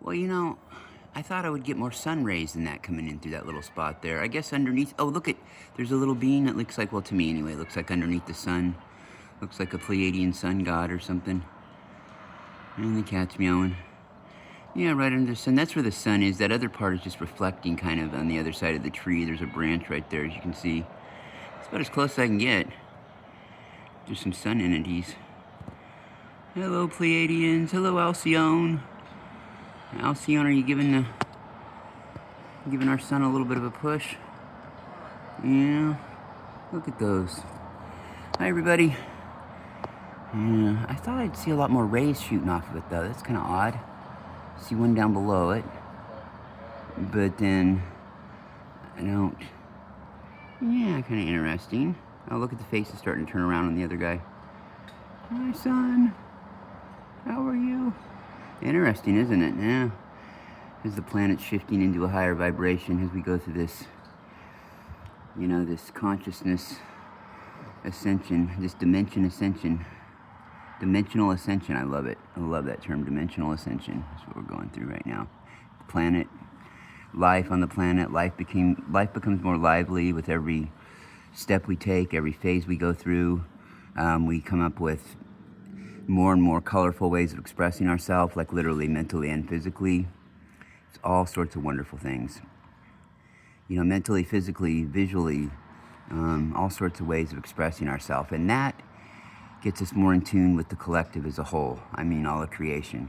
Well, you know, I thought I would get more sun rays than that coming in through that little spot there. I guess underneath, oh, look at, there's a little being that looks like, well, to me anyway, it looks like underneath the sun. Looks like a Pleiadian sun god or something. And the cat's meowing. Yeah, right under the sun. That's where the sun is. That other part is just reflecting kind of on the other side of the tree. There's a branch right there, as you can see. It's about as close as I can get. There's some sun entities. Hello, Pleiadians. Hello, Alcyone. Alcyone, are you giving our sun a little bit of a push? Yeah. Look at those. Hi, everybody. Yeah, I thought I'd see a lot more rays shooting off of it, though. That's kind of odd. See one down below it. But then, I don't. Yeah, kind of interesting. Oh, look at the faces starting to turn around on the other guy. Hi, son. How are you? Interesting, isn't it? Yeah. As the planet's shifting into a higher vibration as we go through this, you know, this consciousness ascension, this dimension ascension. Dimensional ascension, I love it. I love that term, dimensional ascension. That's what we're going through right now. The planet, life on the planet, life becomes more lively with every step we take, every phase we go through. We come up with more and more colorful ways of expressing ourselves, like literally, mentally, and physically. It's all sorts of wonderful things. You know, mentally, physically, visually, all sorts of ways of expressing ourselves. And that gets us more in tune with the collective as a whole. I mean, all of creation.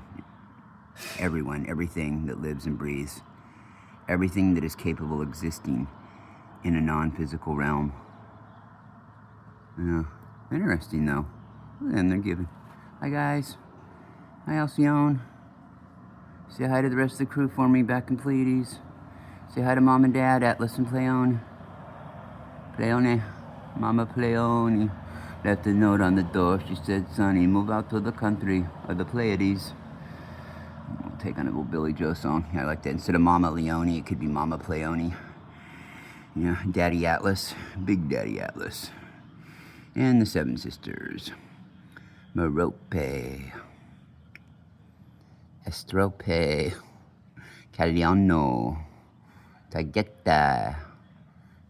Everyone, everything that lives and breathes. Everything that is capable of existing in a non-physical realm. Yeah, interesting though. And they're giving. Hi guys. Hi Alcyone. Say hi to the rest of the crew for me back in Pleiades. Say hi to Mom and Dad, Atlas and Pleione. Pleione. Mama Pleione. Left a note on the door. She said, Sonny, move out to the country of the Pleiades. I'll take on a little Billy Joe song. I like that. Instead of Mama Leone, it could be Mama Pleione. Yeah, Daddy Atlas. Big Daddy Atlas. And the Seven Sisters. Merope. Estrope. Caliano. Tagetta.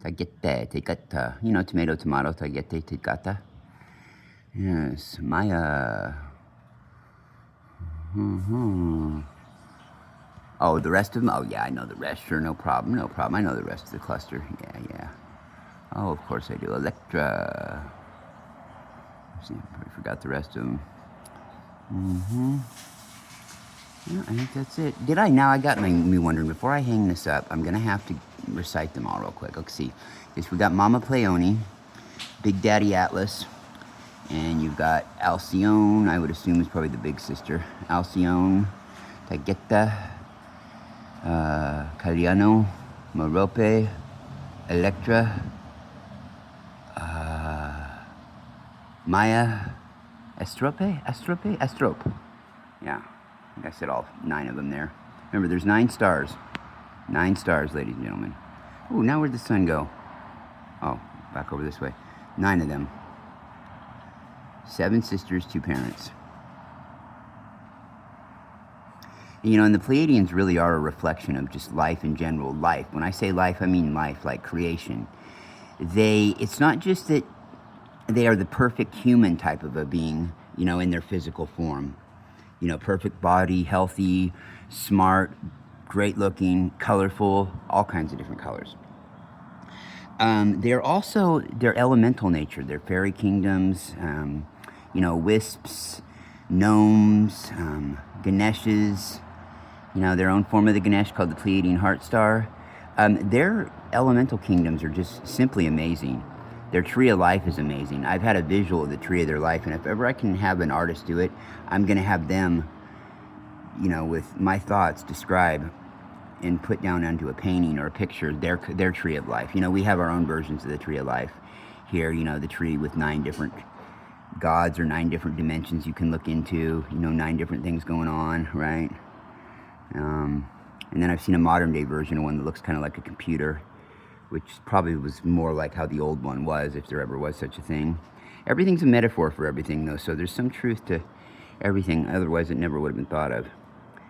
Tagette. Tegata. You know, tomato, tomato. Tagette, tegata. Yes, Maya. Oh, the rest of them? Oh, yeah, I know the rest. Sure, no problem, no problem. I know the rest of the cluster. Yeah. Oh, of course I do. Electra. See, I forgot the rest of them. Yeah, I think that's it. Did I? Now I got me wondering. Before I hang this up, I'm going to have to recite them all real quick. Let's see. Yes, we got Mama Pleione, Big Daddy Atlas, and you've got Alcyone, I would assume is probably the big sister. Alcyone, Tagetta, Caliano, Merope, Electra, Maya, Estrope. Yeah, I think I said all 9 of them there. Remember, there's 9 stars. 9 stars, ladies and gentlemen. Ooh, now where'd the sun go? Oh, back over this way. 9 of them. 7 sisters, 2 parents. You know, and the Pleiadians really are a reflection of just life in general. Life. When I say life, I mean life, like creation. It's not just that they are the perfect human type of a being, you know, in their physical form. You know, perfect body, healthy, smart, great looking, colorful, all kinds of different colors. They're also their elemental nature. They're fairy kingdoms, you know, wisps, gnomes, Ganeshes, you know, their own form of the Ganesh called the Pleiadian Heart Star. Their elemental kingdoms are just simply amazing. Their tree of life is amazing. I've had a visual of the tree of their life, and if ever I can have an artist do it, I'm going to have them, you know, with my thoughts describe and put down onto a painting or a picture their tree of life. You know, we have our own versions of the tree of life here, you know, the tree with 9 different gods or 9 different dimensions you can look into, you know, 9 different things going on, right? And then I've seen a modern day version of one that looks kind of like a computer, which probably was more like how the old one was, if there ever was such a thing. Everything's a metaphor for everything, though, so there's some truth to everything, otherwise it never would have been thought of.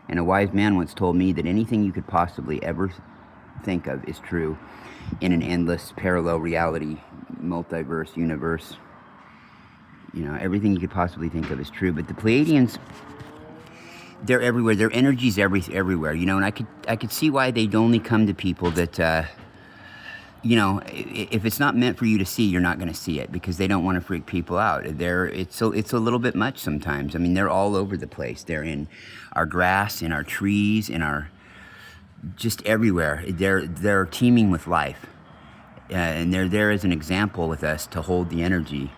And a wise man once told me that anything you could possibly ever think of is true in an endless parallel reality, multiverse, universe. You know, everything you could possibly think of is true. But the Pleiadians, they're everywhere. Their energy's everywhere. You know, and I could see why they'd only come to people that, you know, if it's not meant for you to see, you're not going to see it, because they don't want to freak people out. It's a little bit much sometimes. I mean, they're all over the place. They're in our grass, in our trees, in our, just everywhere. They're teeming with life, and they're there as an example with us to hold the energy,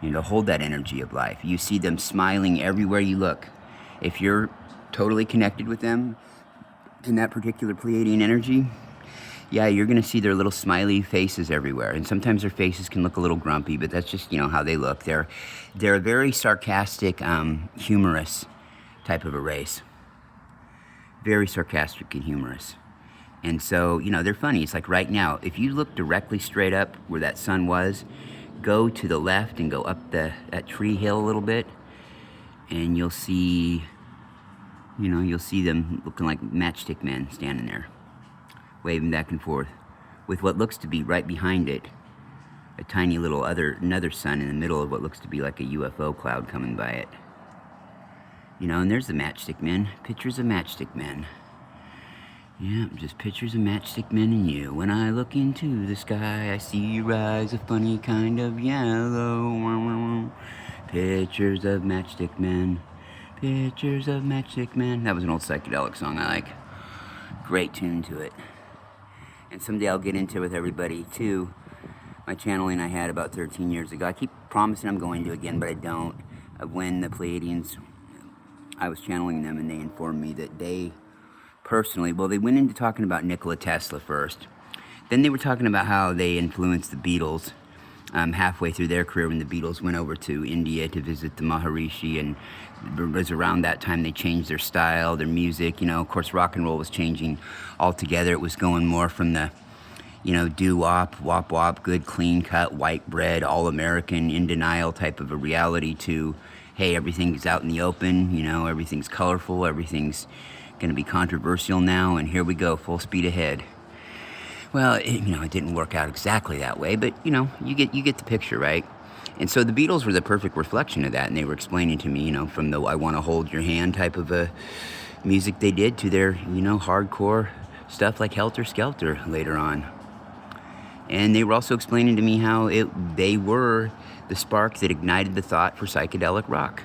you know, to hold that energy of life. You see them smiling everywhere you look. If you're totally connected with them in that particular Pleiadian energy, yeah, you're going to see their little smiley faces everywhere. And sometimes their faces can look a little grumpy, but that's just, you know, how they look. They're a very sarcastic, humorous type of a race. Very sarcastic and humorous. And so, you know, they're funny. It's like right now, if you look directly straight up where that sun was, go to the left and go up that tree hill a little bit, and you'll see, you know, you'll see them looking like matchstick men standing there, waving back and forth, with what looks to be right behind it a tiny little another sun in the middle of what looks to be like a UFO cloud coming by it. You know, and there's the matchstick men, pictures of matchstick men. Yeah, just pictures of matchstick men and you. When I look into the sky, I see your eyes a funny kind of yellow. Pictures of matchstick men, pictures of matchstick men. That was an old psychedelic song I like. Great tune to it. And someday I'll get into it with everybody too. My channeling I had about 13 years ago. I keep promising I'm going to again, but I don't. When the Pleiadians, I was channeling them, and they informed me that they personally, well, they went into talking about Nikola Tesla first. Then they were talking about how they influenced the Beatles halfway through their career, when the Beatles went over to India to visit the Maharishi, and it was around that time they changed their style, their music. You know, of course, rock and roll was changing altogether. It was going more from the, you know, doo-wop, wop-wop, good, clean-cut, white bread, all-American, in denial type of a reality to, hey, everything's out in the open, you know, everything's colorful, everything's going to be controversial now, and here we go, full speed ahead. Well, you know, it didn't work out exactly that way, but, you know, you get the picture, right? And so the Beatles were the perfect reflection of that, and they were explaining to me, you know, from the I Want to Hold Your Hand type of a music they did to their, you know, hardcore stuff like Helter Skelter later on. And they were also explaining to me how they were the spark that ignited the thought for psychedelic rock,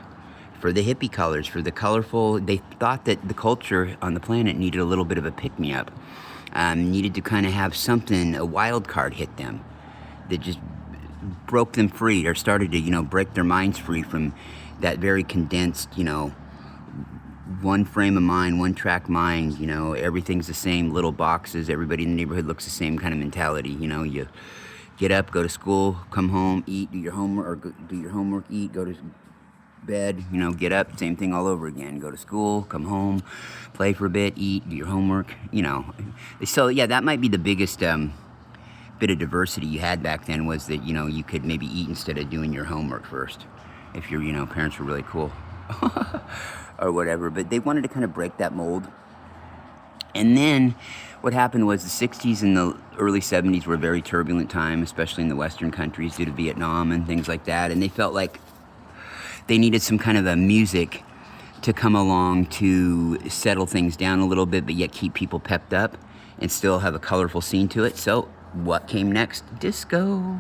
for the hippie colors, for the colorful. They thought that the culture on the planet needed a little bit of a pick-me-up, needed to kind of have something, a wild card hit them that just broke them free, or started to, you know, break their minds free from that very condensed, you know, one frame of mind, one track mind, you know, everything's the same, little boxes, everybody in the neighborhood looks the same kind of mentality. You know, you get up, go to school, come home, eat, do your homework, eat, go to bed, you know, get up, same thing all over again. Go to school, come home, play for a bit, eat, do your homework, you know. So yeah, that might be the biggest bit of diversity you had back then, was that, you know, you could maybe eat instead of doing your homework first, if your, you know, parents were really cool or whatever. But they wanted to kind of break that mold. And then what happened was the 60s and the early 70s were a very turbulent time, especially in the Western countries due to Vietnam and things like that. And they felt like they needed some kind of a music to come along to settle things down a little bit, but yet keep people pepped up and still have a colorful scene to it. So what came next? Disco.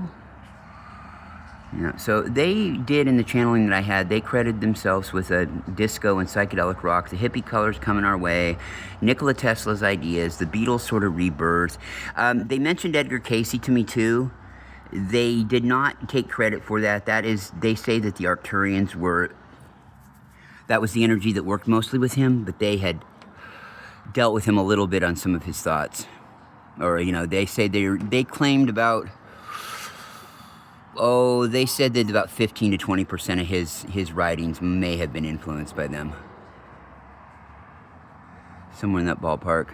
You know, so they did, in the channeling that I had, they credited themselves with a disco and psychedelic rock, the hippie colors coming our way, Nikola Tesla's ideas, the Beatles sort of rebirth. They mentioned Edgar Cayce to me too. They did not take credit for that. That is, they say that the Arcturians were, that was the energy that worked mostly with him, but they had dealt with him a little bit on some of his thoughts. Or, you know, they say they claimed about, they said that about 15 to 20% of his writings may have been influenced by them. Somewhere in that ballpark.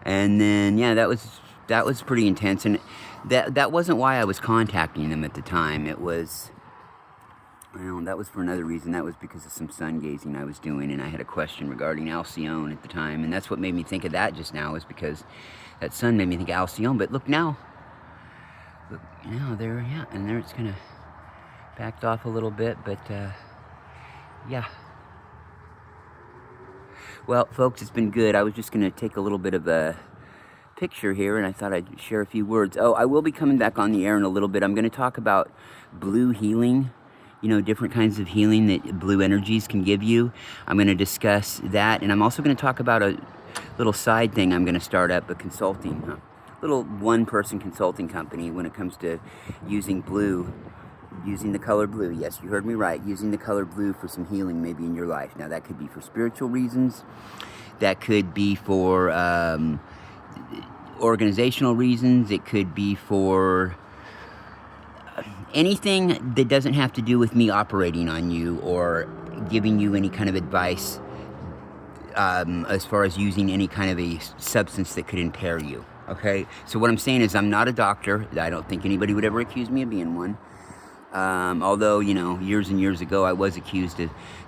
And then, yeah, that was pretty intense. And that wasn't why I was contacting them at the time. It was, Well, that was for another reason. That was because of some sun gazing I was doing, and I had a question regarding Alcyone at the time, and that's what made me think of that just now, is because that sun made me think of Alcyone. But look now. Look, now there, yeah, and there it's kind of backed off a little bit, but yeah. Well, folks, it's been good. I was just going to take a little bit of a picture here, and I thought I'd share a few words. Oh, I will be coming back on the air in a little bit. I'm going to talk about blue healing, you know, different kinds of healing that blue energies can give you. I'm going to discuss that, and I'm also going to talk about a little side thing I'm going to start up, a consulting, little one-person consulting company when it comes to using blue. Using the color blue, yes, you heard me right, using the color blue for some healing maybe in your life. Now that could be for spiritual reasons, that could be for organizational reasons, it could be for anything that doesn't have to do with me operating on you or giving you any kind of advice as far as using any kind of a substance that could impair you, okay? So what I'm saying is I'm not a doctor. I don't think anybody would ever accuse me of being one. Although, you know, years and years ago I was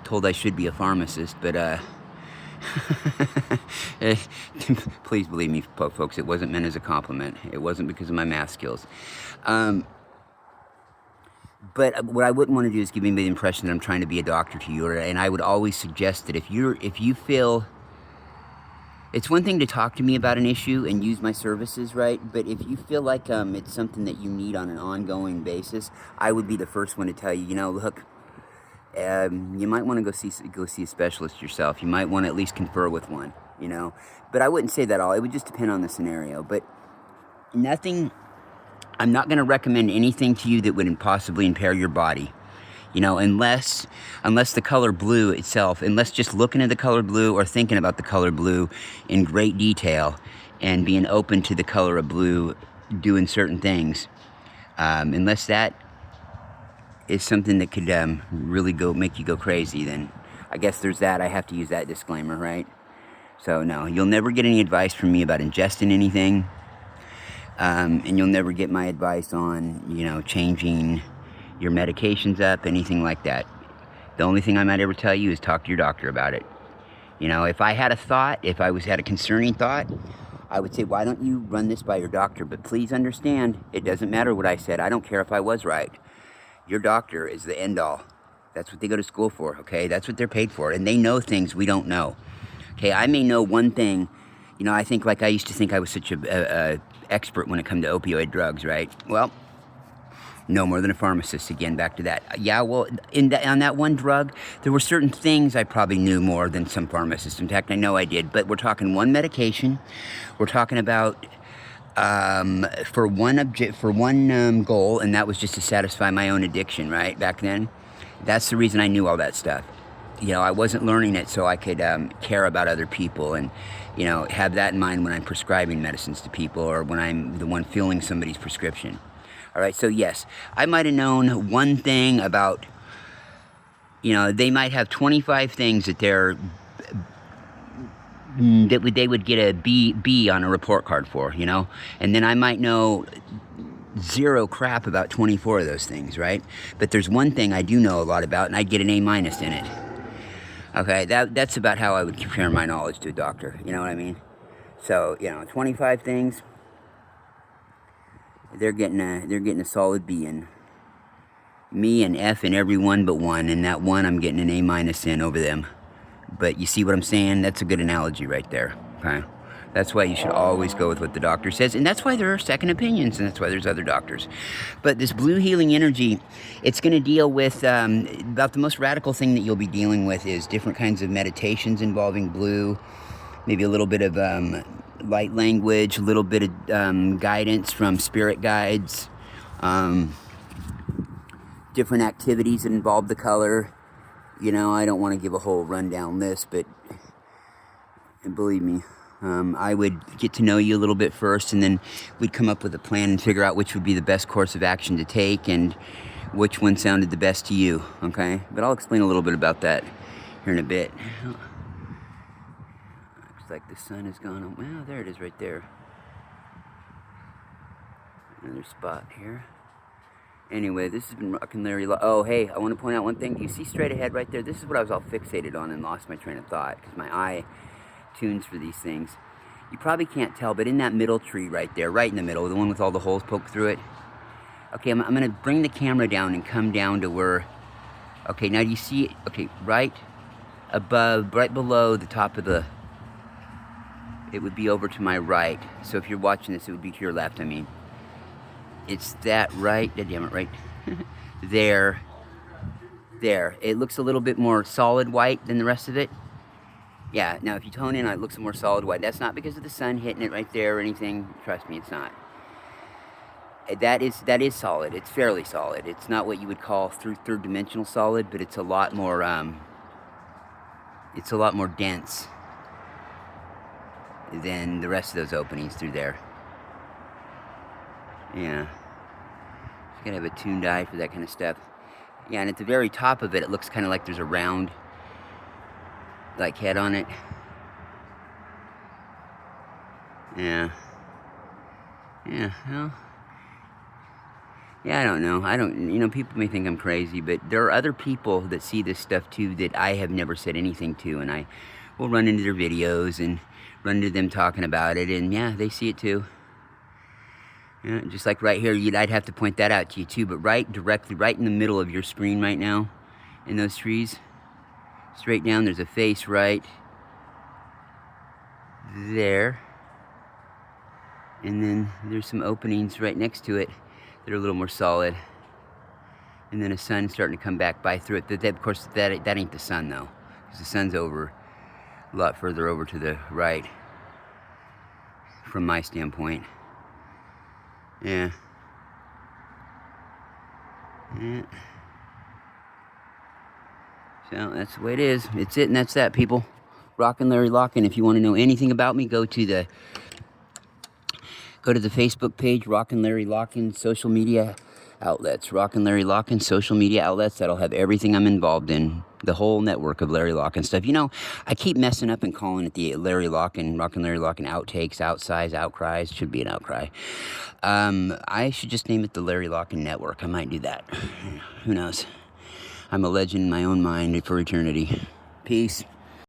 told I should be a pharmacist, but please believe me, folks, it wasn't meant as a compliment. It wasn't because of my math skills. But what I wouldn't want to do is give anybody the impression that I'm trying to be a doctor to you, and I would always suggest that if you feel... It's one thing to talk to me about an issue and use my services, right? But if you feel like it's something that you need on an ongoing basis, I would be the first one to tell you, you know, look, you might want to go see a specialist yourself. You might want to at least confer with one, you know. But I wouldn't say that all. It would just depend on the scenario. But nothing... I'm not going to recommend anything to you that would possibly impair your body. You know, unless the color blue itself, unless just looking at the color blue or thinking about the color blue in great detail and being open to the color of blue doing certain things, unless that is something that could really make you go crazy, then I guess there's that. I have to use that disclaimer, right? So no, you'll never get any advice from me about ingesting anything, and you'll never get my advice on, you know, changing your medications up, anything like that. The only thing I might ever tell you is talk to your doctor about it. You know, if I had a thought, if I had a concerning thought, I would say, why don't you run this by your doctor? But please understand, it doesn't matter what I said. I don't care if I was right. Your doctor is the end all. That's what they go to school for, okay? That's what they're paid for. And they know things we don't know. Okay, I may know one thing. You know, I used to think I was such a expert when it comes to opioid drugs, right? Well, no more than a pharmacist, again, back to that. Yeah, well, on that one drug, there were certain things I probably knew more than some pharmacists. In fact, I know I did, but we're talking one medication. We're talking about for one goal, and that was just to satisfy my own addiction, right, back then. That's the reason I knew all that stuff. You know, I wasn't learning it so I could care about other people and, you know, have that in mind when I'm prescribing medicines to people or when I'm the one filling somebody's prescription. All right, so yes, I might have known one thing about, you know, they might have 25 things that they would get a B on a report card for, you know, and then I might know zero crap about 24 of those things, right? But there's one thing I do know a lot about, and I'd get an A- in it. Okay, that's about how I would compare my knowledge to a doctor, you know what I mean? So, you know, 25 things. They're getting a solid B in. Me and F in every one but one, and that one I'm getting an A- in over them. But you see what I'm saying? That's a good analogy right there, okay? That's why you should always go with what the doctor says, and that's why there are second opinions, and that's why there's other doctors. But this blue healing energy, it's going to deal with, about the most radical thing that you'll be dealing with is different kinds of meditations involving blue, maybe a little bit of light language, a little bit of guidance from spirit guides, different activities that involve the color. You know, I don't want to give a whole rundown list, but believe me, I would get to know you a little bit first, and then we'd come up with a plan and figure out which would be the best course of action to take and which one sounded the best to you, okay? But I'll explain a little bit about that here in a bit. Looks like the sun has gone, well, there it is right there. Another spot here. Anyway, this has been Rockin' Larry Locken. Oh, hey, I want to point out one thing. Do you see straight ahead right there? This is what I was all fixated on and lost my train of thought because my eye tunes for these things. You probably can't tell, but in that middle tree right there, right in the middle, the one with all the holes poked through it. Okay, I'm going to bring the camera down and come down to where... Okay, now do you see it? Okay, right above, right below the top of the... It would be over to my right. So if you're watching this, it would be to your left, I mean. It's that right... Damn it, right there. There. It looks a little bit more solid white than the rest of it. Yeah, now if you tone in, it looks more solid white. That's not because of the sun hitting it right there or anything. Trust me, it's not. That is solid. It's fairly solid. It's not what you would call third dimensional solid, but it's a lot more dense than the rest of those openings through there. Yeah. You gotta have a tuned eye for that kind of stuff. Yeah, and at the very top of it, it looks kind of like there's a round, like, head on it. Yeah. Yeah, well... Yeah, I don't know. People may think I'm crazy, but there are other people that see this stuff too that I have never said anything to, and I will run into their videos and run into them talking about it, and yeah, they see it too. Yeah, just like right here, I'd have to point that out to you too, but directly right in the middle of your screen right now, in those trees, straight down, there's a face right there, and then there's some openings right next to it that are a little more solid, and then a sun starting to come back by through it. Of course, that ain't the sun though, because the sun's over a lot further over to the right from my standpoint. Yeah. Yeah. So that's the way it is. It's it, and that's that, people. Rockin' Larry Locken. If you want to know anything about me, go to the Facebook page, Rockin' Larry Locken, social media outlets. Rockin' Larry Locken, social media outlets. That'll have everything I'm involved in. The whole network of Larry Locken stuff. You know, I keep messing up and calling it the Larry Locken, Rockin' Larry Locken outtakes, outsize, outcries. Should be an outcry. I should just name it the Larry Locken Network. I might do that. Who knows? I'm a legend in my own mind for eternity. Peace.